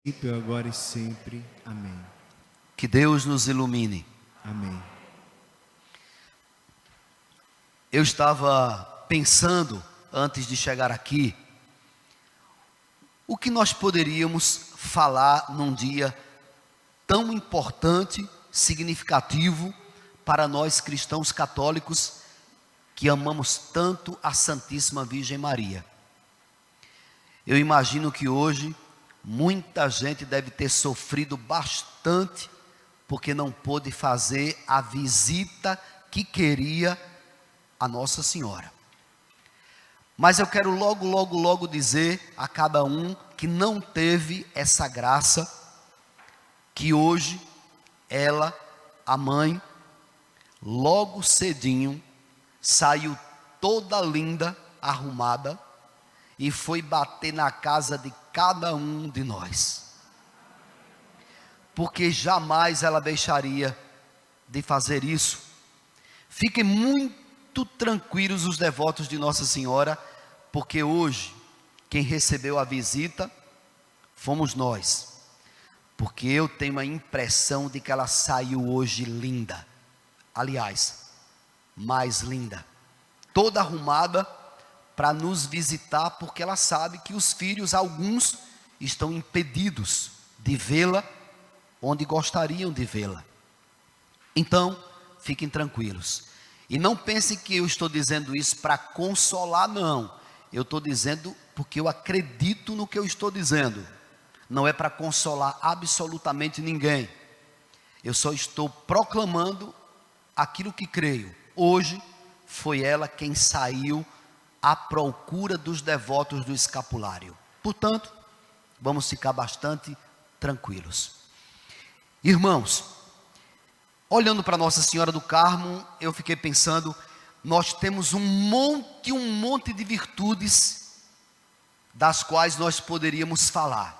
princípio, agora e sempre. Amém. Que Deus nos ilumine. Amém. Eu estava pensando, antes de chegar aqui, o que nós poderíamos falar num dia tão importante, significativo para nós cristãos católicos que amamos tanto a Santíssima Virgem Maria. Eu imagino que hoje muita gente deve ter sofrido bastante porque não pôde fazer a visita que queria a Nossa Senhora. Mas eu quero logo dizer a cada um que não teve essa graça, que hoje ela, a mãe, logo cedinho, saiu toda linda, arrumada, e foi bater na casa de cada um de nós. Porque jamais ela deixaria de fazer isso. Fiquem muito tranquilos os devotos de Nossa Senhora, porque hoje quem recebeu a visita fomos nós. Porque eu tenho a impressão de que ela saiu hoje linda. Aliás, mais linda. Toda arrumada para nos visitar, porque ela sabe que os filhos, alguns, estão impedidos de vê-la onde gostariam de vê-la. Então, fiquem tranquilos. E não pensem que eu estou dizendo isso para consolar, não. Eu estou dizendo porque eu acredito no que eu estou dizendo. Não é para consolar absolutamente ninguém. Eu só estou proclamando aquilo que creio. Hoje foi ela quem saiu à procura dos devotos do escapulário. Portanto, vamos ficar bastante tranquilos. Irmãos, olhando para Nossa Senhora do Carmo, eu fiquei pensando, nós temos um monte de virtudes das quais nós poderíamos falar.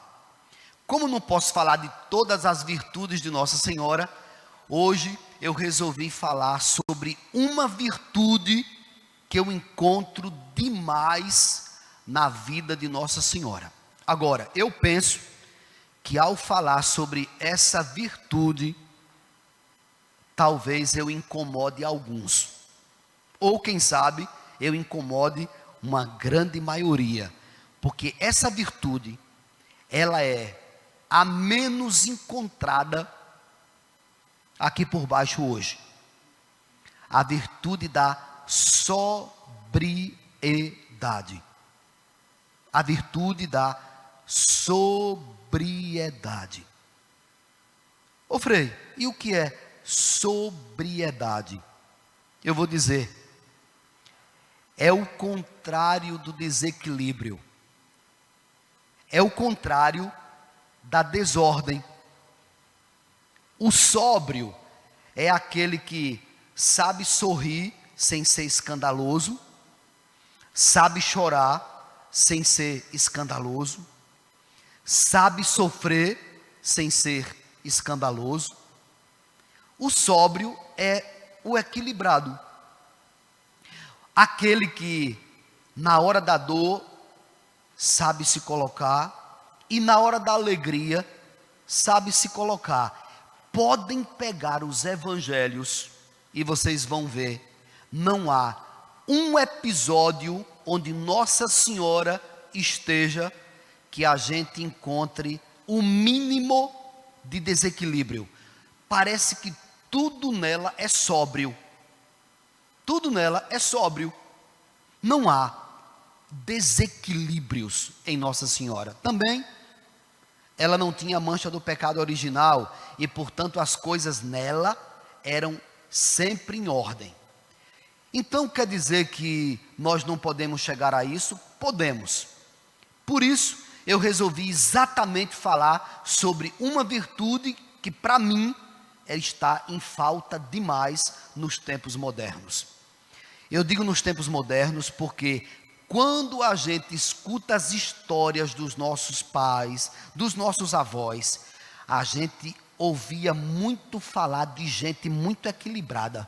Como não posso falar de todas as virtudes de Nossa Senhora, hoje eu resolvi falar sobre uma virtude que eu encontro demais na vida de Nossa Senhora. Agora, eu penso que ao falar sobre essa virtude, talvez eu incomode alguns, ou quem sabe eu incomode uma grande maioria, porque essa virtude, ela é a menos encontrada aqui por baixo hoje, a virtude da sobriedade, a virtude da sobriedade. Ô Frei, e o que é sobriedade? Eu vou dizer, é o contrário do desequilíbrio, é o contrário da desordem. O sóbrio é aquele que sabe sorrir sem ser escandaloso, sabe chorar sem ser escandaloso, sabe sofrer sem ser escandaloso. O sóbrio é o equilibrado, aquele que na hora da dor sabe se colocar e na hora da alegria sabe se colocar. Podem pegar os evangelhos e vocês vão ver, não há um episódio onde Nossa Senhora esteja que a gente encontre o mínimo de desequilíbrio. Parece que tudo nela é sóbrio. Tudo nela é sóbrio. Não há desequilíbrios em Nossa Senhora. Também, ela não tinha mancha do pecado original e, portanto, as coisas nela eram sempre em ordem. Então, quer dizer que nós não podemos chegar a isso? Podemos. Por isso, eu resolvi exatamente falar sobre uma virtude que, para mim, está em falta demais nos tempos modernos. Eu digo nos tempos modernos porque quando a gente escuta as histórias dos nossos pais, dos nossos avós, a gente ouvia muito falar de gente muito equilibrada.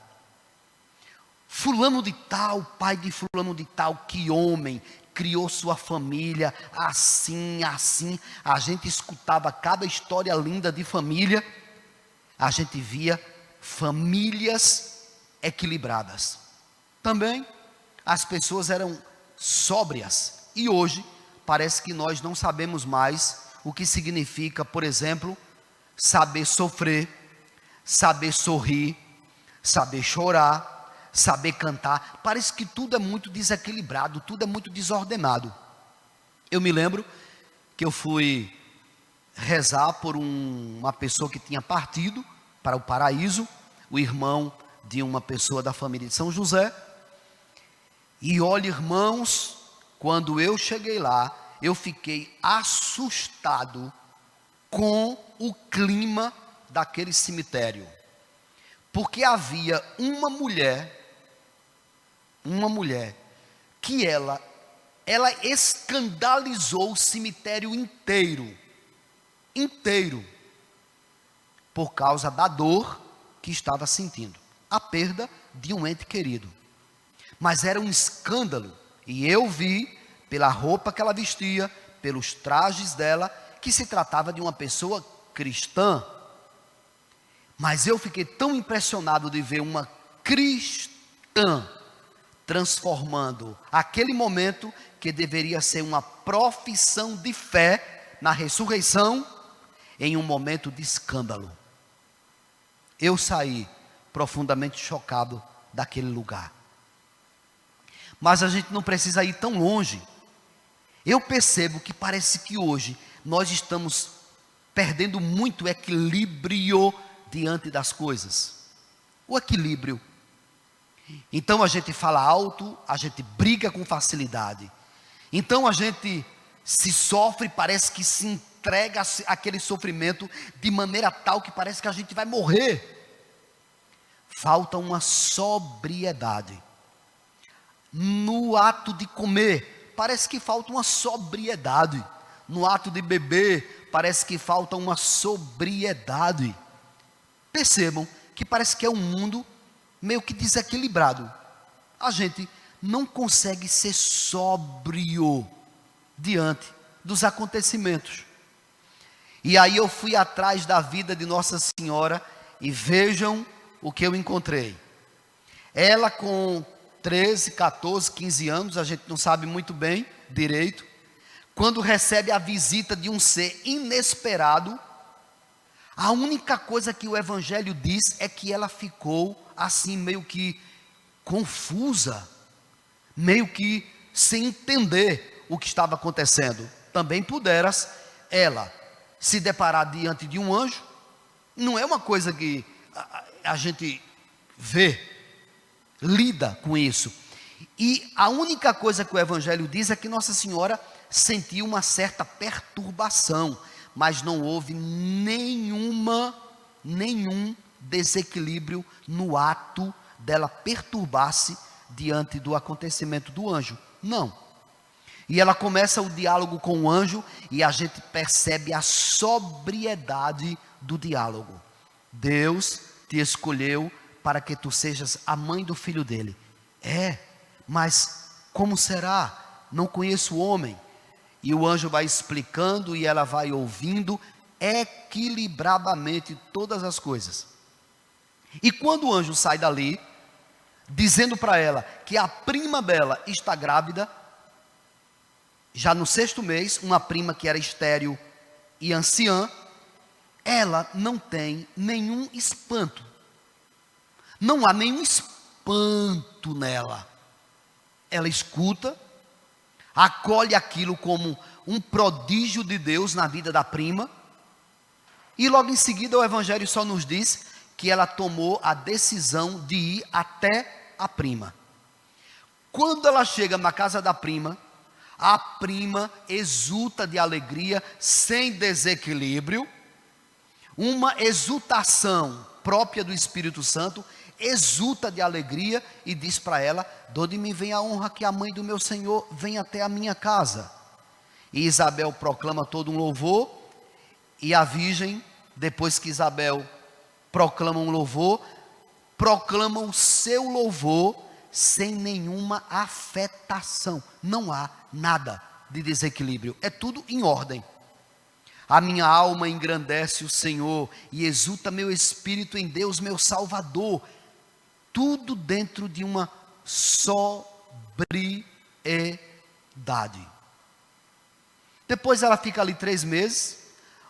Fulano de tal, pai de fulano de tal, que homem, criou sua família, assim, assim. A gente escutava cada história linda de família, a gente via famílias equilibradas. Também as pessoas eram sóbrias, e hoje parece que nós não sabemos mais o que significa, por exemplo, saber sofrer, saber sorrir, saber chorar, saber cantar. Parece que tudo é muito desequilibrado, tudo é muito desordenado. Eu me lembro que eu fui rezar por uma pessoa que tinha partido para o paraíso, o irmão de uma pessoa da família de São José. E olha, irmãos, quando eu cheguei lá, eu fiquei assustado com o clima daquele cemitério. Porque havia uma mulher que ela escandalizou o cemitério inteiro, por causa da dor que estava sentindo, a perda de um ente querido. Mas era um escândalo, e eu vi pela roupa que ela vestia, pelos trajes dela, que se tratava de uma pessoa cristã. Mas eu fiquei tão impressionado de ver uma cristã transformando aquele momento que deveria ser uma profissão de fé na ressurreição em um momento de escândalo. Eu saí profundamente chocado daquele lugar. Mas a gente não precisa ir tão longe. Eu percebo que parece que hoje nós estamos perdendo muito equilíbrio diante das coisas. O equilíbrio. Então a gente fala alto, a gente briga com facilidade. Então a gente se sofre, parece que se entrega aquele sofrimento de maneira tal que parece que a gente vai morrer. Falta uma sobriedade. No ato de comer, parece que falta uma sobriedade. No ato de beber, parece que falta uma sobriedade. Percebam que parece que é um mundo meio que desequilibrado. A gente não consegue ser sóbrio diante dos acontecimentos. E aí eu fui atrás da vida de Nossa Senhora e vejam o que eu encontrei. Ela com 13, 14, 15 anos, a gente não sabe muito bem direito, quando recebe a visita de um ser inesperado, a única coisa que o Evangelho diz é que ela ficou assim meio que confusa, meio que sem entender o que estava acontecendo. Também puderas ela se deparar diante de um anjo, não é uma coisa que a gente vê, lida com isso. E a única coisa que o Evangelho diz é que Nossa Senhora sentiu uma certa perturbação, mas não houve nenhum desequilíbrio no ato dela perturbar-se diante do acontecimento do anjo. Não. E ela começa o diálogo com o anjo e a gente percebe a sobriedade do diálogo. Deus te escolheu para que tu sejas a mãe do filho dele. Mas como será? Não conheço o homem. E o anjo vai explicando e ela vai ouvindo equilibradamente todas as coisas. E quando o anjo sai dali, dizendo para ela que a prima dela está grávida, já no 6º mês, uma prima que era estéril e anciã, ela não tem nenhum espanto. Não há nenhum espanto nela. Ela escuta, acolhe aquilo como um prodígio de Deus na vida da prima, e logo em seguida o Evangelho só nos diz que ela tomou a decisão de ir até a prima. Quando ela chega na casa da prima, a prima exulta de alegria, sem desequilíbrio, uma exultação própria do Espírito Santo, exulta de alegria e diz para ela: de onde me vem a honra que a mãe do meu Senhor venha até a minha casa? E Isabel proclama todo um louvor, e a virgem, depois que Isabel proclama um louvor, proclama o seu louvor sem nenhuma afetação. Não há nada de desequilíbrio, é tudo em ordem. A minha alma engrandece o Senhor e exulta meu espírito em Deus, meu Salvador. Tudo dentro de uma sobriedade. Depois ela fica ali 3 meses,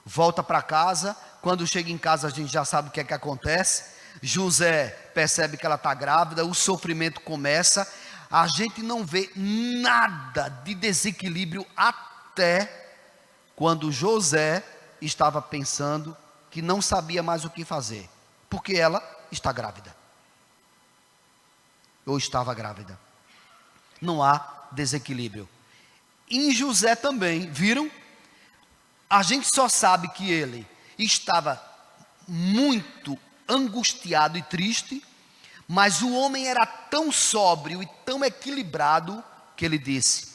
volta para casa. Quando chega em casa a gente já sabe o que é que acontece. José percebe que ela está grávida, o sofrimento começa. A gente não vê nada de desequilíbrio até quando José estava pensando que não sabia mais o que fazer, porque ela está grávida, ou estava grávida. Não há desequilíbrio. Em José também, viram? A gente só sabe que ele estava muito angustiado e triste, mas o homem era tão sóbrio e tão equilibrado que ele disse: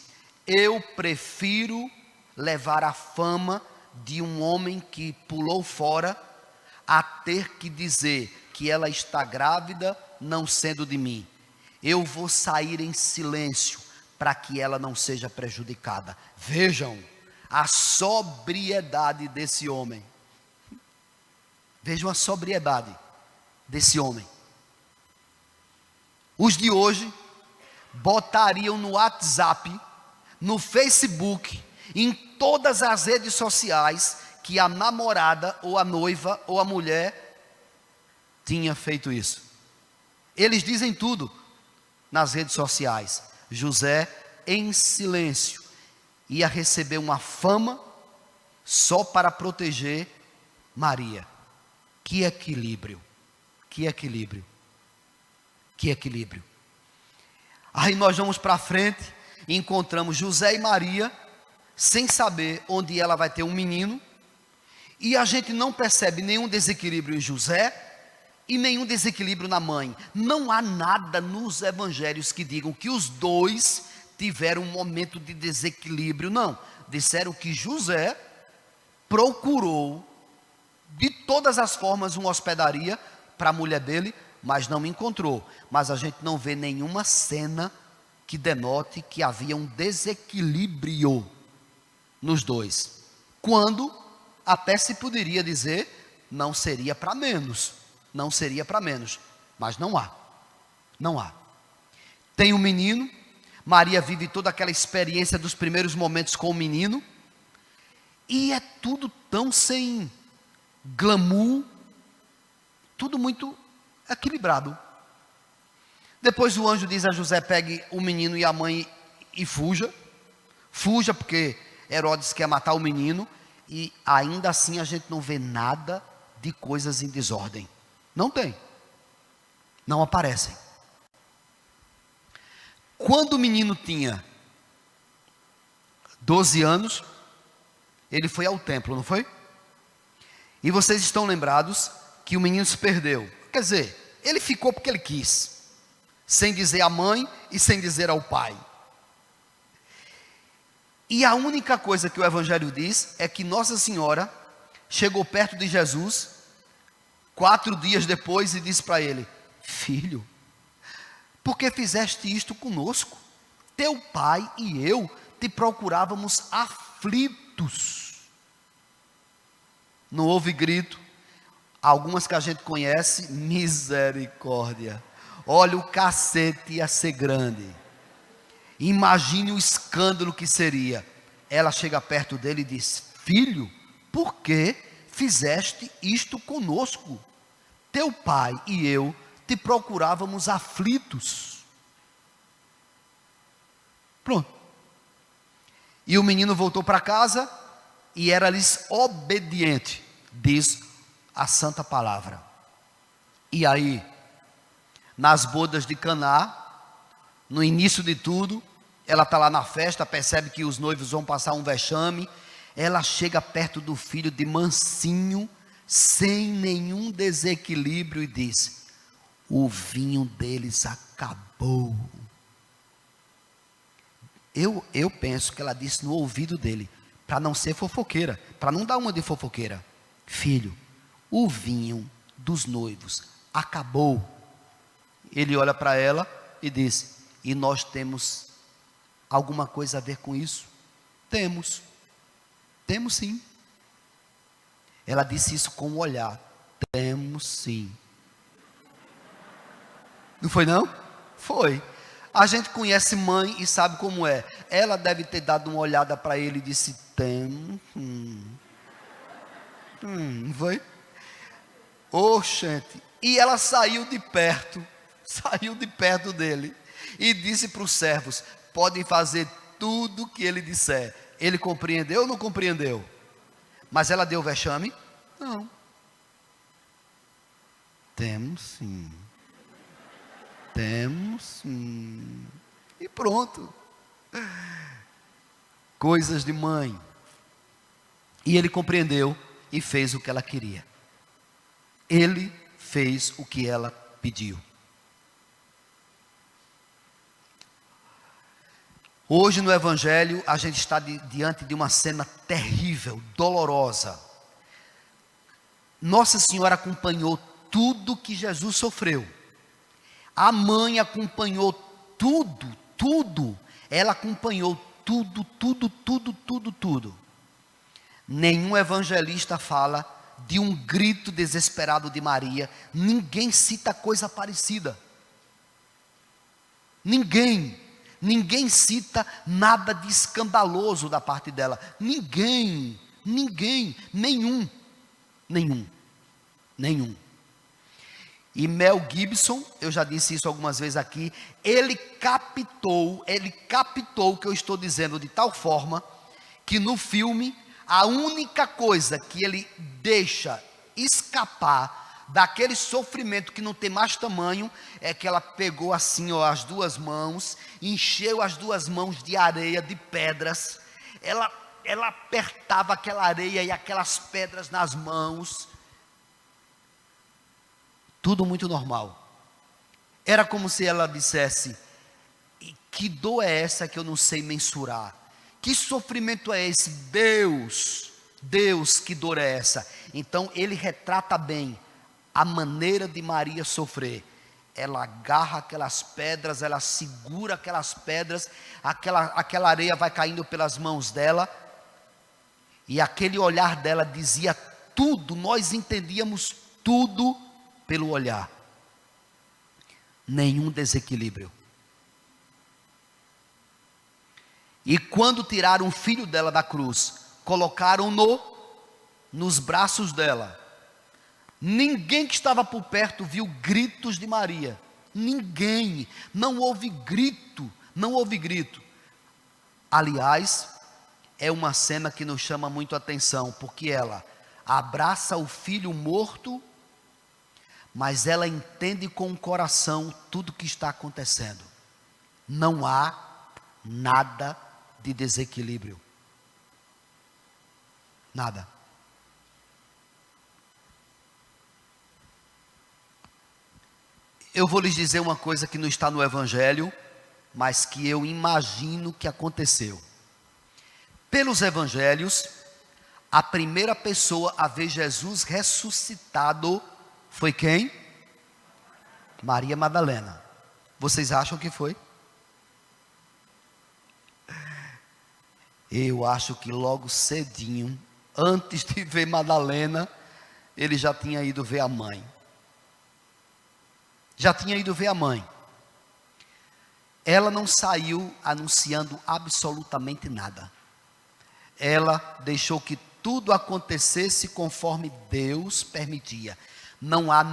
eu prefiro levar a fama de um homem que pulou fora a ter que dizer que ela está grávida, não sendo de mim. Eu vou sair em silêncio para que ela não seja prejudicada. Vejam a sobriedade desse homem. Vejam a sobriedade desse homem. Os de hoje botariam no WhatsApp, no Facebook, em todas as redes sociais, que a namorada, ou a noiva, ou a mulher tinha feito isso. Eles dizem tudo nas redes sociais. José, em silêncio, ia receber uma fama só para proteger Maria. Que equilíbrio, que equilíbrio, que equilíbrio. Aí nós vamos para frente e encontramos José e Maria, sem saber onde ela vai ter um menino, e a gente não percebe nenhum desequilíbrio em José e nenhum desequilíbrio na mãe. Não há nada nos evangelhos que digam que os dois tiveram um momento de desequilíbrio. Não, disseram que José procurou de todas as formas uma hospedaria para a mulher dele, mas não encontrou. Mas a gente não vê nenhuma cena que denote que havia um desequilíbrio nos dois, quando até se poderia dizer, não seria para menos, não seria para menos, mas não há, não há. Tem um menino, Maria vive toda aquela experiência dos primeiros momentos com o menino, e é tudo tão sem glamour, tudo muito equilibrado. Depois o anjo diz a José: pegue o menino e a mãe e fuja porque Herodes quer matar o menino. E ainda assim a gente não vê nada de coisas em desordem. Não tem. Não aparecem. Quando o menino tinha 12 anos, ele foi ao templo, não foi? E vocês estão lembrados que o menino se perdeu. Quer dizer, ele ficou porque ele quis, sem dizer à mãe e sem dizer ao pai. E a única coisa que o Evangelho diz é que Nossa Senhora chegou perto de Jesus 4 dias depois e disse para ele: filho, por que fizeste isto conosco? Teu pai e eu te procurávamos aflitos. Não houve grito. Algumas que a gente conhece, misericórdia. Olha, o cacete ia ser grande. Imagine o escândalo que seria. Ela chega perto dele e diz: filho, por que fizeste isto conosco? Teu pai e eu te procurávamos aflitos. Pronto. E o menino voltou para casa e era-lhes obediente, diz a santa palavra. E aí, nas bodas de Caná, no início de tudo, ela está lá na festa, percebe que os noivos vão passar um vexame. Ela chega perto do filho de mansinho, sem nenhum desequilíbrio, e diz: o vinho deles acabou. Eu penso que ela disse no ouvido dele, para não ser fofoqueira, para não dar uma de fofoqueira: filho, o vinho dos noivos acabou. Ele olha para ela e disse: e nós temos alguma coisa a ver com isso? Temos sim. Ela disse isso com o olhar: temos sim. Não foi não? Foi. A gente conhece mãe e sabe como é. Ela deve ter dado uma olhada para ele e disse: tem. Não foi? Gente. E ela saiu de perto dele e disse para os servos: podem fazer tudo o que ele disser. Ele compreendeu ou não compreendeu? Mas ela deu vexame? Não. Temos sim. E pronto. Coisas de mãe. E ele compreendeu e fez o que ela queria. Ele fez o que ela pediu. Hoje no Evangelho a gente está diante de uma cena terrível, dolorosa. Nossa Senhora acompanhou tudo que Jesus sofreu. A mãe acompanhou tudo. Ela acompanhou tudo. Nenhum evangelista fala de um grito desesperado de Maria. Ninguém cita coisa parecida. Ninguém cita nada de escandaloso da parte dela. Nenhum. E Mel Gibson, eu já disse isso algumas vezes aqui, ele captou o que eu estou dizendo de tal forma, que no filme, a única coisa que ele deixa escapar daquele sofrimento que não tem mais tamanho, é que ela pegou assim, as duas mãos, encheu as duas mãos de areia, de pedras, ela apertava aquela areia e aquelas pedras nas mãos, tudo muito normal. Era como se ela dissesse: que dor é essa que eu não sei mensurar? Que sofrimento é esse? Deus, que dor é essa? Então ele retrata bem a maneira de Maria sofrer. Ela agarra aquelas pedras, ela segura aquelas pedras, aquela areia vai caindo pelas mãos dela, e aquele olhar dela dizia tudo, nós entendíamos tudo pelo olhar. Nenhum desequilíbrio. E quando tiraram o filho dela da cruz, colocaram-no nos braços dela. Ninguém que estava por perto viu gritos de Maria. Ninguém. Não houve grito. Aliás, é uma cena que nos chama muito a atenção, porque ela abraça o filho morto, mas ela entende com o coração tudo o que está acontecendo. Não há nada de desequilíbrio. Nada. Eu vou lhes dizer uma coisa que não está no Evangelho, mas que eu imagino que aconteceu. Pelos Evangelhos, a primeira pessoa a ver Jesus ressuscitado foi quem? Maria Madalena. Vocês acham que foi? Eu acho que logo cedinho, antes de ver Madalena, ele já tinha ido ver a mãe. Ela não saiu anunciando absolutamente nada. Ela deixou que tudo acontecesse conforme Deus permitia. Não há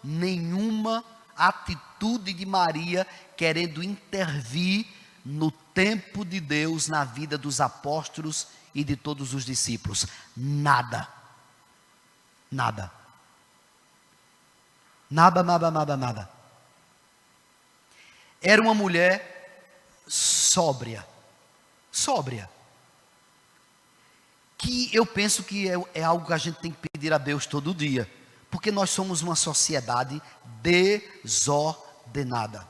nenhuma atitude de Maria querendo intervir no tempo de Deus na vida dos apóstolos e de todos os discípulos. Nada. Era uma mulher sóbria, que eu penso que é algo que a gente tem que pedir a Deus todo dia, porque nós somos uma sociedade desordenada.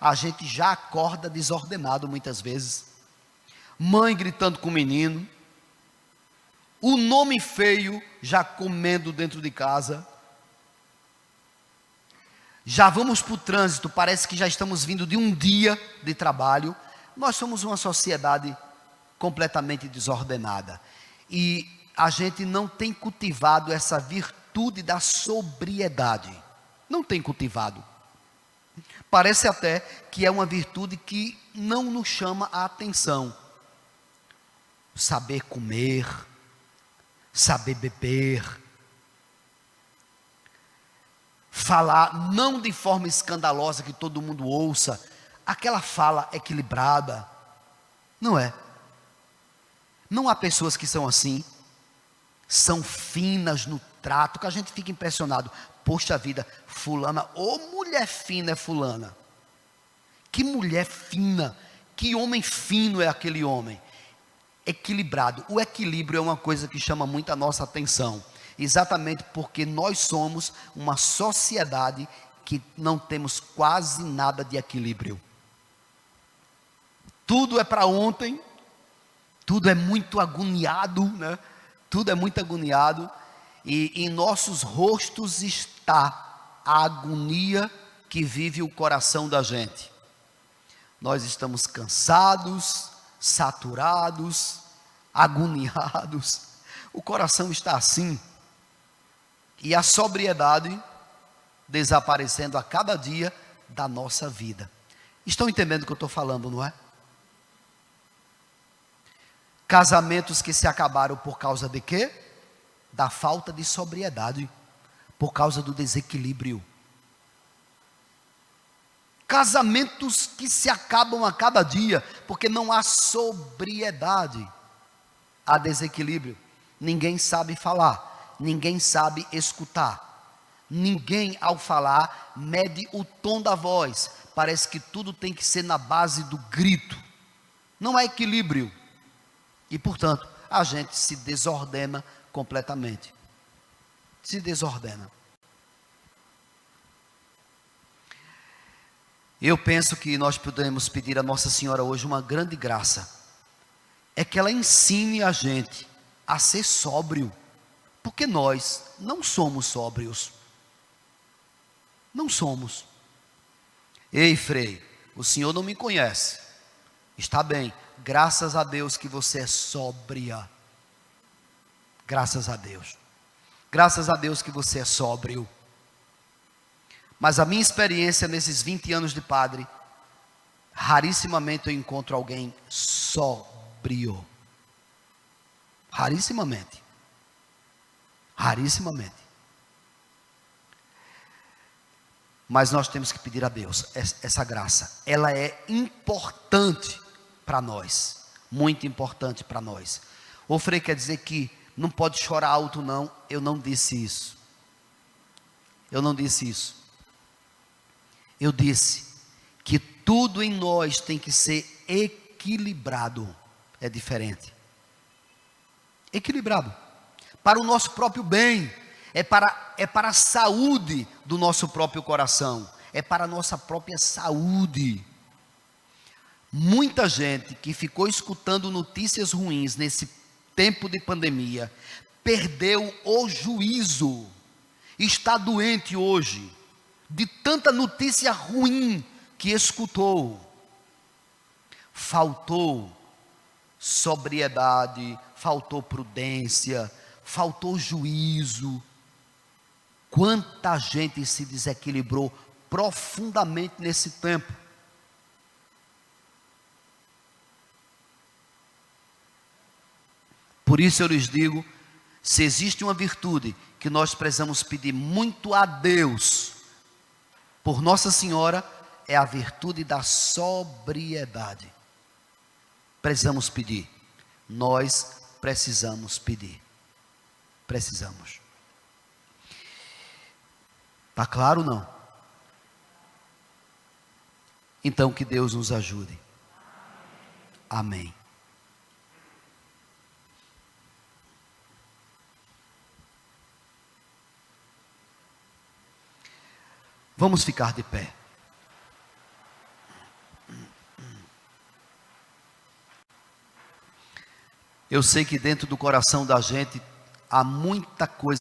A gente já acorda desordenado muitas vezes. Mãe gritando com o menino, o nome feio já comendo dentro de casa, já vamos para o trânsito, parece que já estamos vindo de um dia de trabalho. Nós somos uma sociedade completamente desordenada. E a gente não tem cultivado essa virtude da sobriedade. Não tem cultivado. Parece até que é uma virtude que não nos chama a atenção. Saber comer, saber beber, falar não de forma escandalosa que todo mundo ouça, aquela fala equilibrada, não é? Não há pessoas que são assim, são finas no trato, que a gente fica impressionado. Poxa vida, fulana, ô mulher fina é fulana. Que mulher fina, que homem fino é aquele homem. Equilibrado. O equilíbrio é uma coisa que chama muito a nossa atenção. Exatamente porque nós somos uma sociedade que não temos quase nada de equilíbrio. Tudo é para ontem, tudo é muito agoniado, né? Tudo é muito agoniado, e em nossos rostos está a agonia que vive o coração da gente. Nós estamos cansados, saturados, agoniados, o coração está assim, e a sobriedade desaparecendo a cada dia da nossa vida. Estão entendendo o que eu estou falando, não é? Casamentos que se acabaram por causa de quê? Da falta de sobriedade, por causa do desequilíbrio. Casamentos que se acabam a cada dia, porque não há sobriedade, há desequilíbrio. Ninguém sabe falar, ninguém sabe escutar. Ninguém, ao falar, mede o tom da voz. Parece que tudo tem que ser na base do grito. Não há equilíbrio. E, portanto, a gente se desordena completamente. Se desordena. Eu penso que nós podemos pedir a Nossa Senhora hoje uma grande graça. É que ela ensine a gente a ser sóbrio. Porque nós não somos sóbrios. Não somos. Ei, Frei, o senhor não me conhece. Está bem, graças a Deus que você é sóbria. Graças a Deus. Graças a Deus que você é sóbrio. Mas a minha experiência nesses 20 anos de padre, rarissimamente eu encontro alguém sóbrio. Rarissimamente. Rarissimamente. Mas nós temos que pedir a Deus essa graça. Ela é importante para nós. Muito importante para nós. O Frei quer dizer que não pode chorar alto não. Eu não disse isso. Eu não disse isso. Eu disse que tudo em nós tem que ser equilibrado. É diferente. Equilibrado. Para o nosso próprio bem. É para a saúde do nosso próprio coração. É para a nossa própria saúde. Muita gente que ficou escutando notícias ruins nesse tempo de pandemia, perdeu o juízo. Está doente hoje, de tanta notícia ruim que escutou. Faltou sobriedade, faltou prudência, faltou juízo. Quanta gente se desequilibrou profundamente nesse tempo. Por isso eu lhes digo, se existe uma virtude que nós precisamos pedir muito a Deus, por Nossa Senhora, é a virtude da sobriedade. Precisamos pedir. Nós precisamos pedir. Precisamos. Está claro ou não? Então que Deus nos ajude. Amém. Vamos ficar de pé. Eu sei que dentro do coração da gente há muita coisa